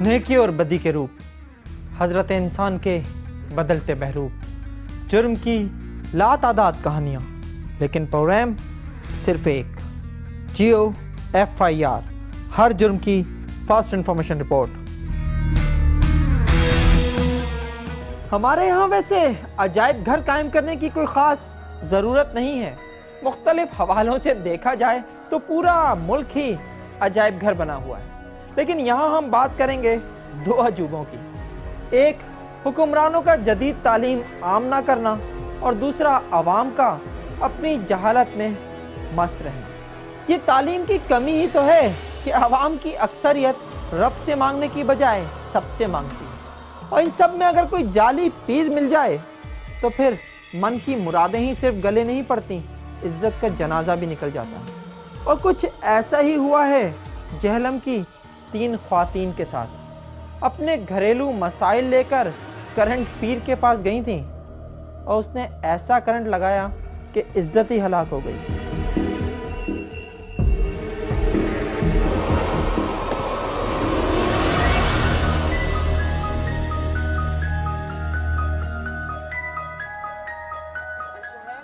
नेकी और बदी के रूप, हजरत इंसान के बदलते बहरूप, जुर्म की लातादाद कहानियाँ, लेकिन प्रोग्राम सिर्फ एक, GOFIR, हर जुर्म की फास्ट इंफॉर्मेशन रिपोर्ट। हमारे यहाँ वैसे अजायब घर कायम करने की कोई खास ज़रूरत नहीं है। मुख्तलिफ हवालों से देखा जाए तो पूरा मुल्क ही अजायब घर बना हुआ है, लेकिन यहाँ हम बात करेंगे दो अजूबों की। एक, हुक्मरानों का जदीद तालीम आम ना करना, और दूसरा, अवाम का अपनी जहालत में मस्त रहना। ये तालीम की कमी ही तो है कि अवाम की अक्सरियत रब से मांगने की बजाय सबसे मांगती है, और इन सब में अगर कोई जाली पीर मिल जाए तो फिर मन की मुरादें ही सिर्फ गले नहीं पड़ती, इज्जत का जनाजा भी निकल जाता है। और कुछ ऐसा ही हुआ है जहलम की 3 ख्वातीन के साथ। अपने घरेलू मसाइल लेकर करंट पीर के पास गई थीं, और उसने ऐसा करंट लगाया कि इज्जत ही हलाक हो गई।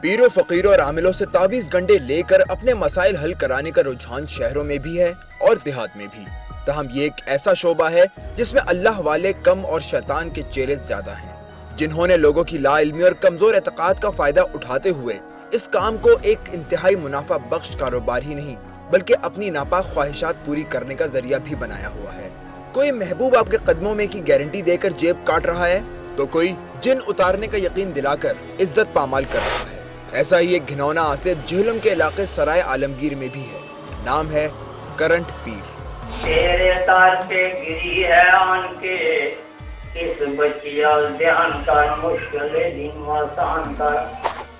पीरों फकीरों और आमिलों से तावीज गंडे लेकर अपने मसाइल हल कराने का रुझान शहरों में भी है और देहात में भी। तहम ये एक ऐसा शोबा है जिसमें अल्लाह वाले कम और शैतान के चेले ज्यादा हैं, जिन्होंने लोगों की लाइल्मी और कमजोर एतकाद का फायदा उठाते हुए इस काम को एक इंतहाई मुनाफा बख्श कारोबार ही नहीं बल्कि अपनी नापाक ख्वाहिशात पूरी करने का जरिया भी बनाया हुआ है। कोई महबूब आपके कदमों में की गारंटी देकर जेब काट रहा है, तो कोई जिन उतारने का यकीन दिलाकर इज्जत पामाल कर रहा है। ऐसा ही एक घिनौना आसिफ झेलम के इलाके सराय आलमगीर में भी है। नाम है करंट पीर। तेरे तार पे गिरी है आन के, इस बचिया ध्यान कर, मुश्किल दिन आसान कर।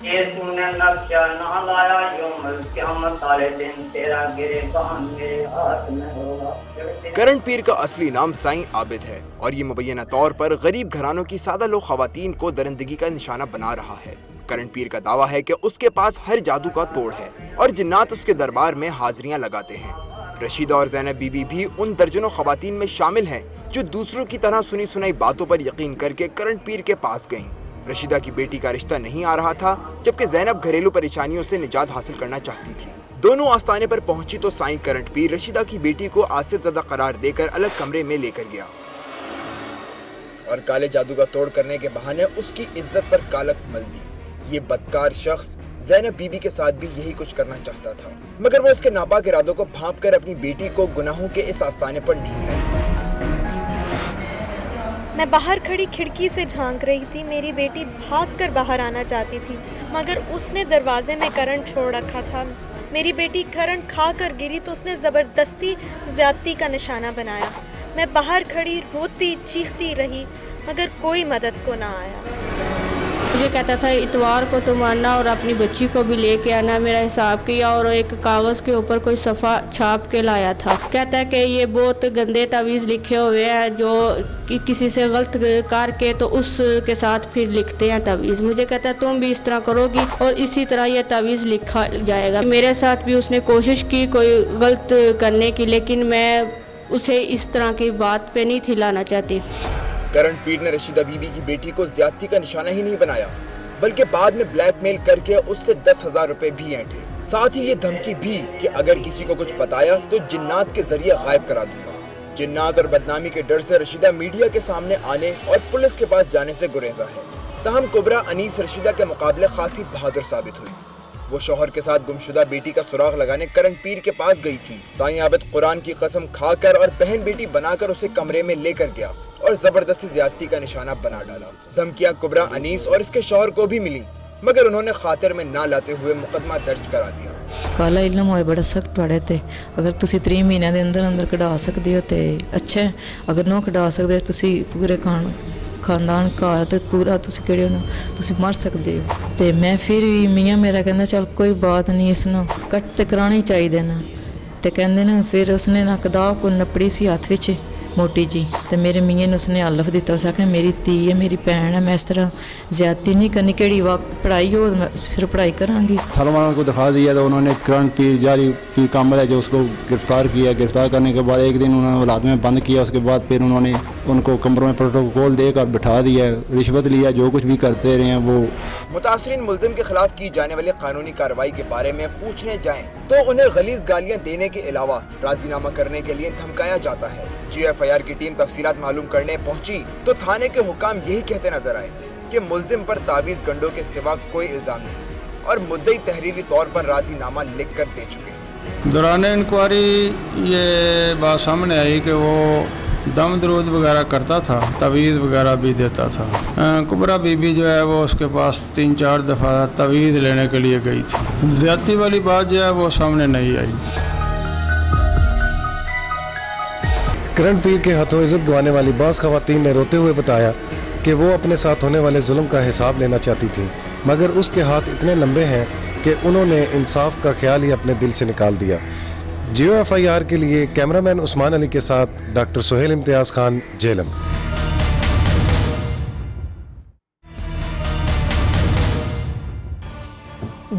ये तूने नक्शा ना लाया, जो क़यामत वाले दिन तेरा गिरे कान मेरे हाथ में होगा। करंट पीर का असली नाम साईं आबिद है, और ये मुबैना तौर पर गरीब घरानों की सादा लोग खवातीन को दरिंदगी का निशाना बना रहा है। करंट पीर का दावा है कि उसके पास हर जादू का तोड़ है और जिन्नात उसके दरबार में हाजिरियां लगाते हैं। रशीदा और ज़ैनब बीबी भी उन दर्जनों खवातीन में शामिल हैं जो दूसरों की तरह सुनी सुनाई बातों पर यकीन करके करंट पीर के पास गईं। रशीदा की बेटी का रिश्ता नहीं आ रहा था, जबकि ज़ैनब घरेलू परेशानियों से निजात हासिल करना चाहती थी। दोनों आस्थाने पर पहुंची तो साईं करंट पीर रशीदा की बेटी को आसिफ ज़दा करार देकर अलग कमरे में लेकर गया और काले जादू का तोड़ करने के बहाने उसकी इज्जत पर कालक मल दी। ये बदकार शख्स ज़ैनब बीबी के साथ भी यही कुछ करना चाहता था, मगर वो उसके नापाक इरादों को भांप कर अपनी बेटी को गुनाहों के इस आस्थाने पर नहीं लाई। मैं बाहर खड़ी खिड़की से झांक रही थी। मेरी बेटी भागकर बाहर आना चाहती थी, मगर उसने दरवाजे में करंट छोड़ रखा था। मेरी बेटी करंट खा कर गिरी तो उसने जबरदस्ती ज्यादती का निशाना बनाया। मैं बाहर खड़ी रोती चीखती रही, मगर कोई मदद को ना आया। मुझे कहता था इतवार को तुम आना और अपनी बच्ची को भी लेके आना। मेरा हिसाब किया और एक कागज के ऊपर कोई सफ़ा छाप के लाया था। कहता है कि ये बहुत गंदे तावीज़ लिखे हुए हैं, जो कि किसी से गलत करके तो उसके साथ फिर लिखते हैं तावीज़। मुझे कहता है तुम भी इस तरह करोगी और इसी तरह ये तावीज़ लिखा जाएगा। मेरे साथ भी उसने कोशिश की कोई गलत करने की, लेकिन मैं उसे इस तरह की बात पे नहीं थी लाना चाहती। करंट पीर ने रशीदा बीबी की बेटी को ज्यादती का निशाना ही नहीं बनाया, बल्कि बाद में ब्लैकमेल करके उससे 10,000 रुपए भी ऐंठे। साथ ही ये धमकी भी कि अगर किसी को कुछ बताया तो जिन्नात के जरिए गायब करा दूंगा। जिन्नात और बदनामी के डर से रशीदा मीडिया के सामने आने और पुलिस के पास जाने से गुरेजा है। तहम कुबरा अनीस रशीदा के मुकाबले खासी बहादुर साबित हुई। वो शौहर के साथ गुमशुदा बेटी का सुराग लगाने करंट पीर के पास गई थी। साईं आबिद कुरान की कसम खाकर और बहन बेटी बनाकर उसे कमरे में लेकर गया और जबरदस्ती ज्यादती का निशाना बना डाला। धमकियां कुबरा अनीस और इसके शौहर को भी मिली, मगर उन्होंने खातिर में ना लाते हुए मुकदमा दर्ज करा दिया। काला इलम होए बड़ा सख्त पड़े थे, अगर तुसी 3 महीने दे अंदर अंदर कढ़ा सकते हो तो अच्छा है, अगर ना कढ़ा सकते तुसी पूरे खानदान घर तो पूरा तुसी केड़े तुसी मर सकते हो। तो मैं फिर भी मियाँ मेरा कहना चल कोई बात नहीं, इसनों कट तो करानी चाहिए ना, तो कहते ना फिर उसने ना कदा को नपड़ी सी हथ विच ਮੋਟੀ ਜੀ ਤੇ ਮੇਰੇ ਮੀਆਂ ਨੇ ਉਸਨੇ ਅਲਫ ਦਿੱਤਾ ਸੀ ਕਿ ਮੇਰੀ ਧੀ ਹੈ ਮੇਰੀ ਭੈਣ ਹੈ मैं इस तरह ज्यादती नहीं करनी केड़ी वक्त पढ़ाई हो मैं सिर्फ पढ़ाई करांगी। सलमान को दिखा दिया तो उन्होंने करण पीर जारी पीर कामल है जो उसको गिरफ्तार किया। गिरफ्तार करने के बाद एक दिन उन्होंने औलाद में बंद किया। उसके बाद फिर उन्होंने उनको कमरों में प्रोटोकॉल देकर बिठा दिया, रिश्वत लिया, जो कुछ भी करते रहे हैं वो। मुतासरीन मुल्जिम के खिलाफ की जाने वाली कानूनी कार्रवाई के बारे में पूछने जाएं तो उन्हें गलीज गालियां देने के अलावा राजीनामा करने के लिए धमकाया जाता है। GFIR की टीम तफसीलात मालूम करने पहुंची तो थाने के हुकाम यही कहते नजर आए कि मुल्जिम पर तावीज गंडों के सिवा कोई इल्जाम नहीं और मुद्दई तहरीरी तौर पर राजीनामा लिख कर दे चुके। दौरान इंक्वायरी ये बात सामने आई कि वो दम दरूद वगैरह करता था, तवीज़ वगैरह भी देता था। कुबरा बीबी जो है वो उसके पास 3-4 दफ़ा तवीज़ लेने के लिए गई थी। ज़्यादती वाली बात जो है वो सामने नहीं आई। करण पीर के हाथों इज्जत गंवाने वाली बास खवातीन ने रोते हुए बताया कि वो अपने साथ होने वाले जुल्म का हिसाब लेना चाहती थी, मगर उसके हाथ इतने लंबे हैं कि उन्होंने इंसाफ का ख्याल ही अपने दिल से निकाल दिया। GFIR के लिए कैमरामैन उस्मान अली के साथ डॉक्टर सुहेल इम्तियाज खान, झेलम।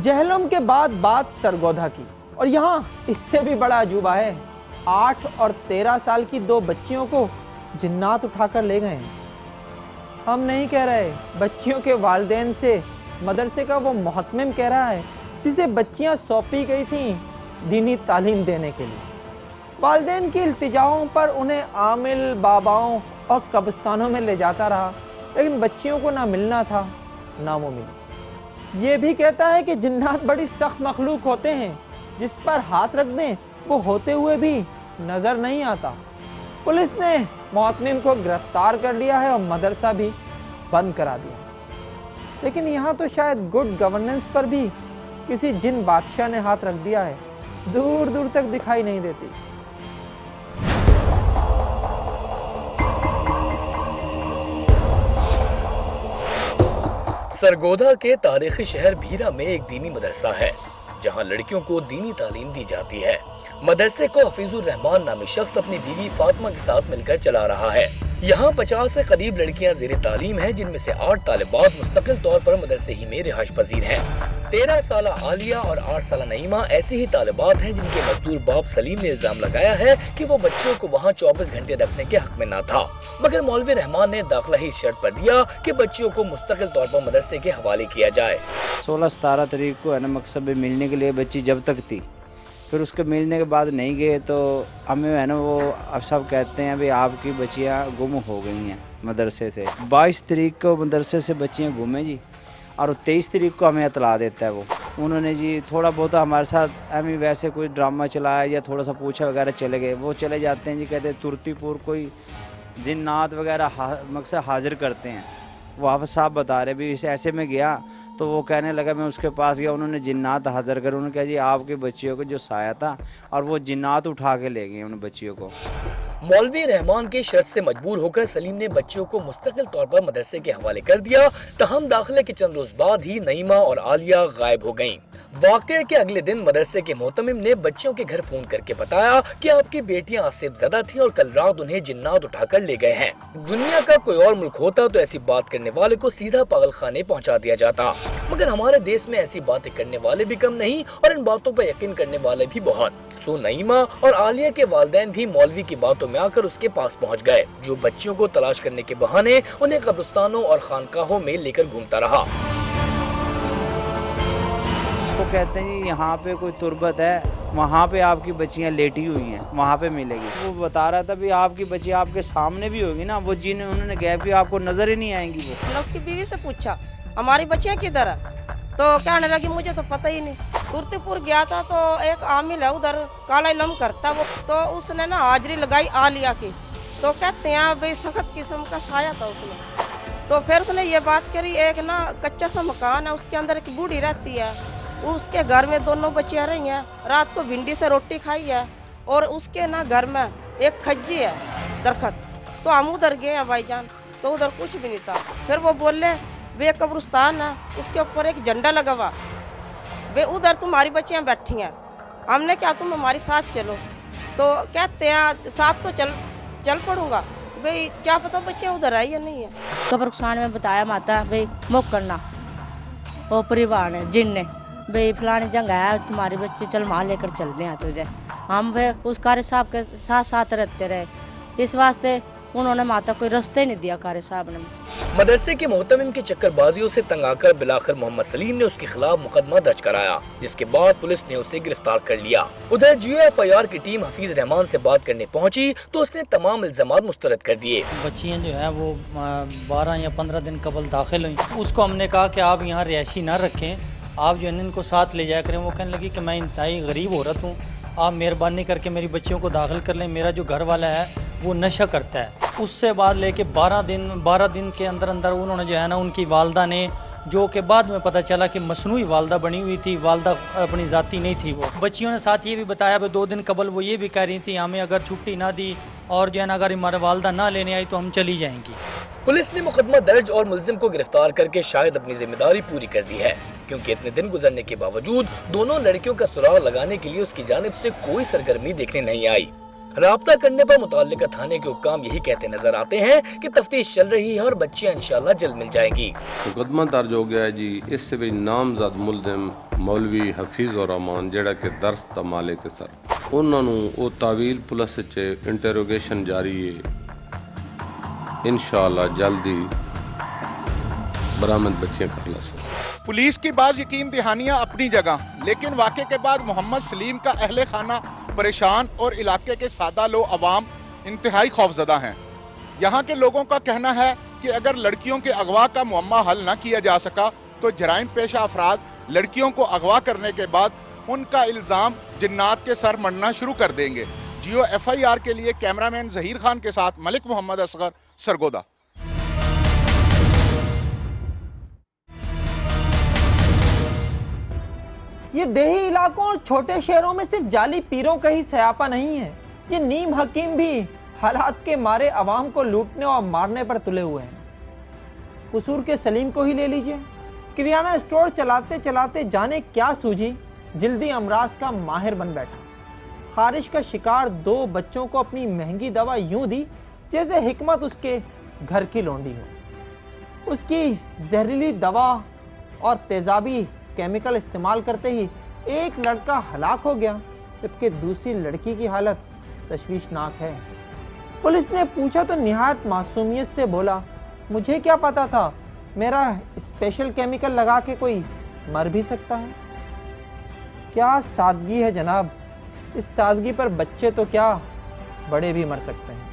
जहलम के बाद बात सरगोधा की, और यहाँ इससे भी बड़ा अजूबा है। 8 और 13 साल की 2 बच्चियों को जिन्नात उठाकर ले गए हैं। हम नहीं कह रहे, बच्चियों के वालिदैन से मदरसे का वो मोहतमिम कह रहा है जिसे बच्चियां सौंपी गई थीं दीनी तालीम देने के लिए। वालिदैन की इल्तिजाओं पर उन्हें आमिल बाबाओं और कब्रिस्तानों में ले जाता रहा, लेकिन बच्चियों को ना मिलना था ना वो मिली। ये भी कहता है कि जिन्नात बड़ी सख्त मखलूक होते हैं, जिस पर हाथ रख दें वो होते हुए भी नजर नहीं आता। पुलिस ने मोहतमिम को गिरफ्तार कर लिया है और मदरसा भी बंद करा दिया। लेकिन यहाँ तो शायद गुड गवर्नेंस पर भी किसी जिन बादशाह ने हाथ रख दिया है, दूर दूर तक दिखाई नहीं देती। सरगोधा के तारीखी शहर भीरा में एक दीनी मदरसा है जहां लड़कियों को दीनी तालीम दी जाती है। मदरसे को हफीजुर रहमान नामी शख्स अपनी बीवी फातिमा के साथ मिलकर चला रहा है। यहाँ 50 से करीब लड़कियां ज़ेरे तालीम हैं, जिनमें से 8 तालिबात मुस्तकिल तौर पर मदरसे ही में रिहाइश पजीर हैं। 13 साल आलिया और 8 साल नईमा ऐसी ही तालिबात हैं जिनके मजदूर बाप सलीम ने इल्जाम लगाया है कि वो बच्चियों को वहाँ 24 घंटे रखने के हक में न था, मगर मौलवी रहमान ने दाखिला ही इस शर्त पर दिया कि बच्चियों को मुस्तकिल तौर पर मदरसे के हवाले किया जाए। 16-17 तारीख को है ना मकसद में मिलने के लिए बच्ची जब तक थी, फिर उसके मिलने के बाद नहीं गए तो हमें है ना वो अब सब कहते हैं भाई आपकी बच्चियां गुम हो गई हैं मदरसे से। 22 तारीख को मदरसे से बच्चियां गुमे जी, और 23 तारीख को हमें इतला देता है वो। उन्होंने जी थोड़ा बहुत हमारे साथ हमें वैसे कोई ड्रामा चलाया या थोड़ा सा पूछा वगैरह चले गए। वो चले जाते हैं जी, कहते तुर्तीपुर कोई जिन्नात वगैरह मकसद हाजिर करते हैं। वो आप साहब बता रहे भी ऐसे में गया तो वो कहने लगा, मैं उसके पास गया, उन्होंने जिन्नात हाजिर कर, उन्होंने कहा जी आपकी बच्चियों को जो साया था, और वो जिन्नात उठा के ले गए उन बच्चियों को। मौलवी रहमान की शर्त से मजबूर होकर सलीम ने बच्चियों को मुस्तकिल तौर पर मदरसे के हवाले कर दिया। तहम दाखिले के चंद रोज बाद ही नईमा और आलिया गायब हो गयीं। वाक़े के अगले दिन मदरसे के मोहतमिम ने बच्चियों के घर फोन करके बताया कि आपकी बेटियां आसिफ ज़दा थी और कल रात उन्हें जिन्नात उठाकर ले गए हैं। दुनिया का कोई और मुल्क होता तो ऐसी बात करने वाले को सीधा पागलखाने पहुंचा दिया जाता, मगर हमारे देश में ऐसी बातें करने वाले भी कम नहीं और इन बातों पर यकीन करने वाले भी बहुत। सो नईमा और आलिया के वालिदैन भी मौलवी की बातों में आकर उसके पास पहुँच गए, जो बच्चियों को तलाश करने के बहाने उन्हें कब्रिस्तानों और खानकाहों में लेकर घूमता रहा। वो कहते हैं जी यहाँ पे कोई तुरबत है, वहाँ पे आपकी बच्चियाँ लेटी हुई हैं, वहाँ पे मिलेगी। वो बता रहा था भी आपकी बच्ची आपके सामने भी होगी ना, वो जिन्हें उन्होंने गैप किया आपको नजर ही नहीं आएंगी। वो मैंने उसकी बीवी से पूछा हमारी बच्चियाँ किधर है, तो कहने लगी मुझे तो पता ही नहीं। तुर्तीपुर गया था तो एक आमिल है उधर काला इलम करता वो, तो उसने ना हाजिरी लगाई आलिया की, तो कहते हैं भाई सख्त किस्म का साया था उसने। तो फिर उसने ये बात करी, एक ना कच्चा सा मकान है, उसके अंदर एक बूढ़ी रहती है, उसके घर में दोनों बच्चियां रही हैं, रात को भिंडी से रोटी खाई है, और उसके ना घर में एक खज्जी है दरखत। तो हम उधर गए हैं भाईजान, तो उधर कुछ भी नहीं था। फिर वो बोले वे कब्रिस्तान है, उसके ऊपर एक झंडा लगा हुआ, वे उधर तुम्हारी बच्चियां बैठी हैं। हमने क्या तुम हमारे साथ चलो, तो कहते हैं साथ तो चल चल पड़ूंगा, भाई क्या पता बच्चे उधर है या नहीं है। कब्रिस्तान में बताया माता भाई मुक करना, वो परिवार ने जिन ने भाई फलानी जगह है तुम्हारे बच्चे, चल वहाँ लेकर चलते हैं तुझे। हम फिर उस कारी साहब के साथ साथ रहते रहे, इस वास्ते उन्होंने माता कोई रास्ते नहीं दिया कारी साहब ने। मदरसे के मोहतमिम की चक्करबाजियों से तंग आकर बिलाखिर मोहम्मद सलीम ने उसके खिलाफ मुकदमा दर्ज कराया, जिसके बाद पुलिस ने उसे गिरफ्तार कर लिया। उधर GOFIR की टीम हफीज रहमान से बात करने पहुंची तो उसने तमाम इल्जामात मुस्तरद कर दिए। बच्चियां जो है वो 12 या 15 दिन कबल दाखिल हुई, उसको हमने कहा कि आप यहाँ रिहायशी ना रखें, आप जो है इनको साथ ले जाया करें। वो कहने लगी कि मैं इंतहाई गरीब औरत हूँ, आप मेहरबानी करके मेरी बच्चियों को दाखिल कर लें, मेरा जो घर वाला है वो नशा करता है। उससे बाद लेके 12 दिन के अंदर अंदर उन्होंने जो है ना, उनकी वालदा ने, जो कि बाद में पता चला कि मसनूई वालदा बनी हुई थी, वालदा अपनी जाती नहीं थी। वो बच्चियों ने साथ ये भी बताया, 2 दिन कबल वो ये भी कह रही थी हमें अगर छुट्टी ना दी और जो है ना अगर हमारा वालदा ना लेने आई तो हम चली जाएंगी। पुलिस ने मुकदमा दर्ज और मुलजिम को गिरफ्तार करके शायद अपनी जिम्मेदारी पूरी कर दी है, क्योंकि इतने दिन गुजरने के बावजूद दोनों लड़कियों का सुराग लगाने के लिए उसकी जानिब से कोई सरगर्मी देखने नहीं आई। राब्ता करने पर मुतल्लिका थाने के हुक्काम यही कहते नजर आते हैं कि तफ्तीश चल रही है और बच्चियां इंशाल्लाह जल्द मिल जाएंगी। मुकदमा दर्ज हो गया है जी। इससे भी नामजद मुलजिम मौलवी हफीज और रहमान जेड़ा के दर्स दा मालिक सर, उन्होंने वो तावील पुलिस च इंटरोगेशन जारी है, इंशाल्लाह जल्दी बरामद बच्चियां कर ला सर। पुलिस की बाज यकीन दहानियां अपनी जगह, लेकिन वाक़े के बाद मोहम्मद सलीम का अहले खाना परेशान और इलाके के सादा लो अवाम इंतहाई खौफजदा हैं। यहाँ के लोगों का कहना है कि अगर लड़कियों के अगवा का मुअम्मा हल न किया जा सका तो जराइम पेशा अफराद लड़कियों को अगवा करने के बाद उनका इल्जाम जिन्नात के सर मढ़ना शुरू कर देंगे। GOFIR के लिए कैमरामैन जहीर खान के साथ मलिक मोहम्मद असगर, सरगोदा। ये देही इलाकों और छोटे शहरों में सिर्फ जाली पीरों का ही सयापा नहीं है, ये नीम हकीम भी हालात के मारे अवाम को लूटने और मारने पर तुले हुए हैं। कसूर के सलीम को ही ले लीजिए, किराना स्टोर चलाते चलाते जाने क्या सूझी, जल्दी अमराज का माहिर बन बैठा। खारिश का शिकार 2 बच्चों को अपनी महंगी दवा यूं दी जैसे हिकमत उसके घर की लौंडी हो। उसकी जहरीली दवा और तेजाबी केमिकल इस्तेमाल करते ही एक लड़का हलाक हो गया, जबकि दूसरी लड़की की हालत तशवीशनाक है। पुलिस ने पूछा तो निहायत मासूमियत से बोला, मुझे क्या पता था मेरा स्पेशल केमिकल लगा के कोई मर भी सकता है। क्या सादगी है जनाब, इस सादगी पर बच्चे तो क्या बड़े भी मर सकते हैं।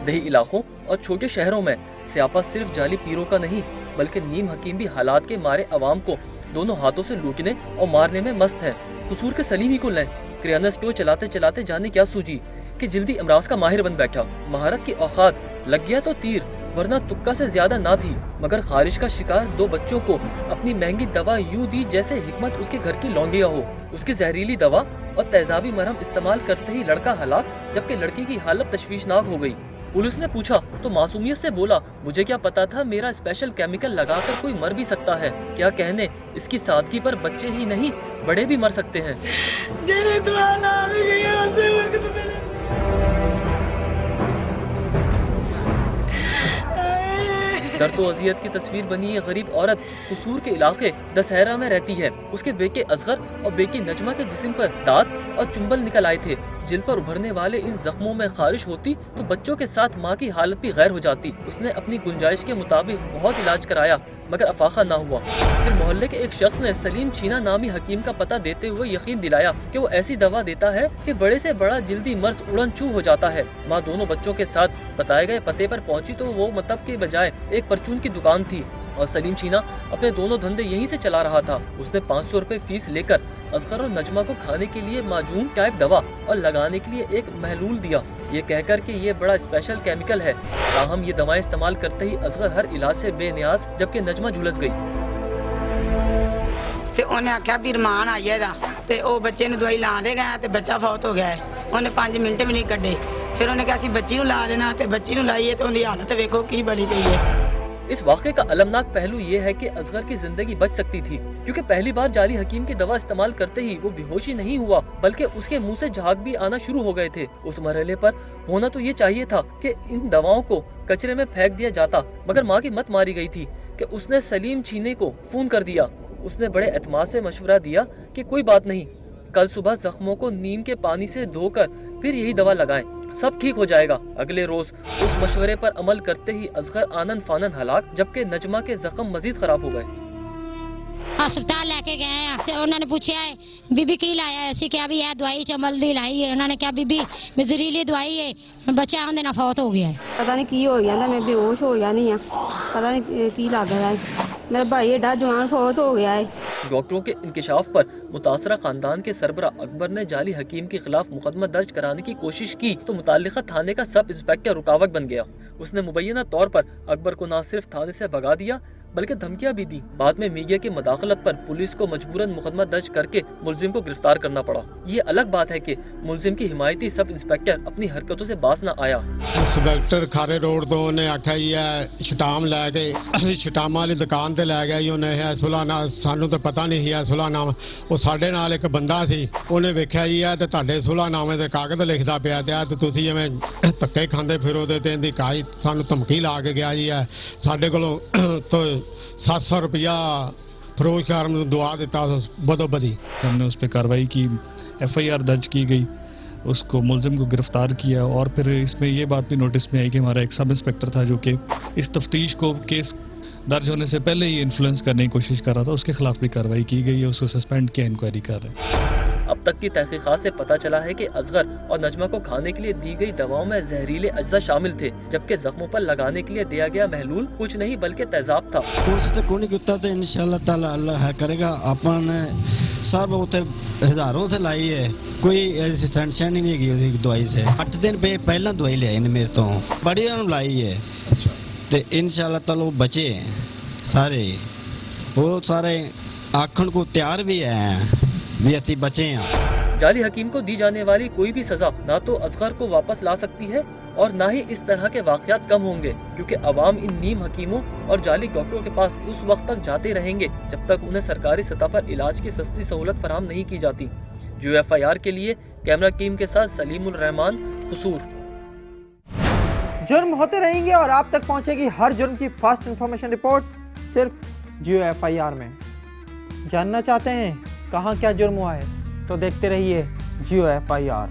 दही इलाकों और छोटे शहरों में स्यापा सिर्फ जाली पीरों का नहीं, बल्कि नीम हकीम भी हालात के मारे अवाम को दोनों हाथों से लूटने और मारने में मस्त है। कसूर के सलीम ही को लें, किराना स्टोर चलाते चलाते जाने क्या सूझी कि जल्दी अमराज का माहिर बन बैठा। महारत की औकात लग गया तो तीर, वरना तुक्का से ज्यादा ना थी, मगर खारिश का शिकार 2 बच्चों को अपनी महंगी दवा यूं दी जैसे हिकमत उसके घर की लौंडिया हो। उसकी जहरीली दवा और तेजाबी मरहम इस्तेमाल करते ही लड़का हलाक, जबकि लड़की की हालत तशवीशनाक हो गई। पुलिस ने पूछा तो मासूमियत से बोला, मुझे क्या पता था मेरा स्पेशल केमिकल लगाकर कोई मर भी सकता है। क्या कहने, इसकी सादगी पर बच्चे ही नहीं बड़े भी मर सकते हैं। दर्द तो अजियत की तस्वीर बनी ये गरीब औरत कसूर के इलाके दशहरा में रहती है। उसके बेटे असगर और बेटी नजमा के जिस्म पर दांत और चुंबल निकल आए थे, जिन पर उभरने वाले इन जख्मों में खारिश होती तो बच्चों के साथ माँ की हालत भी गैर हो जाती। उसने अपनी गुंजाइश के मुताबिक बहुत इलाज कराया, मगर अफाका ना हुआ। फिर मोहल्ले के एक शख्स ने सलीम छीना नामी हकीम का पता देते हुए यकीन दिलाया कि वो ऐसी दवा देता है कि बड़े से बड़ा जल्दी मर्ज उड़न छू हो जाता है। माँ दोनों बच्चों के साथ बताए गए पते पर पहुंची तो वो मतलब के बजाय एक परचून की दुकान थी और सलीम छीना अपने दोनों धंधे यहीं से चला रहा था। उसने 500 रुपए फीस लेकर असगर और नजमा को खाने के लिए माजून टाइप दवा और लगाने के लिए एक महलूल दिया, ये कहकर कि ये बड़ा स्पेशल केमिकल है। ताहम ये दवाएं इस्तेमाल करते ही असगर हर इलाज से बेनियाज, जबकि नजमा झुलस गई। ते उन्हें आख्या भी रमान आई है ते ओ बच्चे नूं दवाई ला दे गए ते बच्चा फौत हो गया है। उन्हें 5 मिनट भी नहीं कड्डे। फिर उन्हें कहा सी बच्ची नूं ला देना ते बच्ची नूं लाईए तो उनकी हालत वेखो की बनी पई है। इस वाक़े का अलमनाक पहलू ये है कि असगर की जिंदगी बच सकती थी, क्योंकि पहली बार जाली हकीम की दवा इस्तेमाल करते ही वो बेहोशी नहीं हुआ, बल्कि उसके मुंह से झाग भी आना शुरू हो गए थे। उस मरहले पर होना तो ये चाहिए था कि इन दवाओं को कचरे में फेंक दिया जाता, मगर माँ की मत मारी गई थी कि उसने सलीम चीने को फोन कर दिया। उसने बड़े एतमाद से मशवरा दिया कि कोई बात नहीं, कल सुबह जख्मों को नीम के पानी से धोकर फिर यही दवा लगाएं, सब ठीक हो जाएगा। अगले रोज उस मशवरे पर अमल करते ही असगर आनन फानन हलाक, जबकि नजमा के जख्म मजीद खराब हो गए। हस्पताल लेके गए हैं तो उन्होंने पूछा है बीबी की लाया ऐसी क्या भी है, दवाई चंबल दी लाई है। उन्होंने क्या बीबी जहरीली दवाई है, बच्चा आंदे ना फौत हो गया है। पता नहीं की हो गया, मैं बेहोश हो जानी है, पता नहीं की लग गया है। मेरा भाई एडा जवान फौत हो गया है। डॉक्टरों के इंकशाफ पर मुतासरा खानदान के सरबरा अकबर ने जाली हकीम के खिलाफ मुकदमा दर्ज कराने की कोशिश की तो मुताल्लिका थाने का सब इंस्पेक्टर रुकावट बन गया। उसने मुबैना तौर पर अकबर को न सिर्फ थाने से भगा दिया बल्कि धमकियां भी दी। बाद में मीडिया की मदाखलत पर पुलिस को मजबूरन मुकदमा दर्ज करके मुलजिम को गिरफ्तार करना पड़ा। ये अलग बात है कि मुलजिम की हिमायती सब इंस्पेक्टर अपनी हरकतों से बाज न आया। इंस्पेक्टर खारे रोड तो उन्हें आख्या ही है छटाम लैके छटाम वाली दुकान ते लै गया उन्हें है सुलाना, सानू तो पता नहीं है सुलानामा। वो साडे नाल एक बंदा सी, उन्हें वेख्या ही है ते तुहाडे सुलानामे ते कागज लिखदा पिया ते तुसीं जिवें धक्के खांदे फिरो ते इहदी काई सानू धमकी ला के गया जी है। साडे कोलों तो 700 रुपया फरोश आर्म दुआ देता बदोबदी। हमने उस पर कार्रवाई की, FIR दर्ज की गई, उसको मुलजिम को गिरफ्तार किया और फिर इसमें ये बात भी नोटिस में आई कि हमारा एक सब इंस्पेक्टर था जो कि इस तफ्तीश को केस दर्ज होने से पहले ही इन्फ्लुएंस करने की कोशिश कर रहा था, उसके खिलाफ भी कार्रवाई की गई है, उसको सस्पेंड किया, इंक्वायरी कर रहे हैं। अब तक की तहकीकात से पता चला है कि असगर और नजमा को खाने के लिए दी गई दवाओं में जहरीले अज्जा शामिल थे, जबकि जख्मों पर लगाने के लिए दिया गया महलूल कुछ नहीं बल्कि तेजाब था। इंशाअल्लाह ताला अल्लाह करेगा। अपन सब उते हजारों से लाई है, कोई ऐसी टेंशन ही नहीं की दवाई से। 8 दिन पहला दवाई ले आई मेरे तो बड़ी लाई है ते इंशाअल्लाह ताला बचे सारे, वो सारे आखन को तैयार भी है भी असी बचे हैं। जाली हकीम को दी जाने वाली कोई भी सजा ना तो असगर को वापस ला सकती है और ना ही इस तरह के वाकयात कम होंगे, क्योंकि अवाम इन नीम हकीमों और जाली डॉक्टरों के पास उस वक्त तक जाते रहेंगे जब तक उन्हें सरकारी सतह पर इलाज की सस्ती सहूलत फराहम नहीं की जाती। UFIR के लिए कैमरा टीम के साथ सलीमुल रहमान, कसूर। जुर्म होते रहेंगे और आप तक पहुंचेगी हर जुर्म की फास्ट इंफॉर्मेशन रिपोर्ट सिर्फ GeoFIR में। जानना चाहते हैं कहाँ क्या जुर्म हुआ है तो देखते रहिए GeoFIR।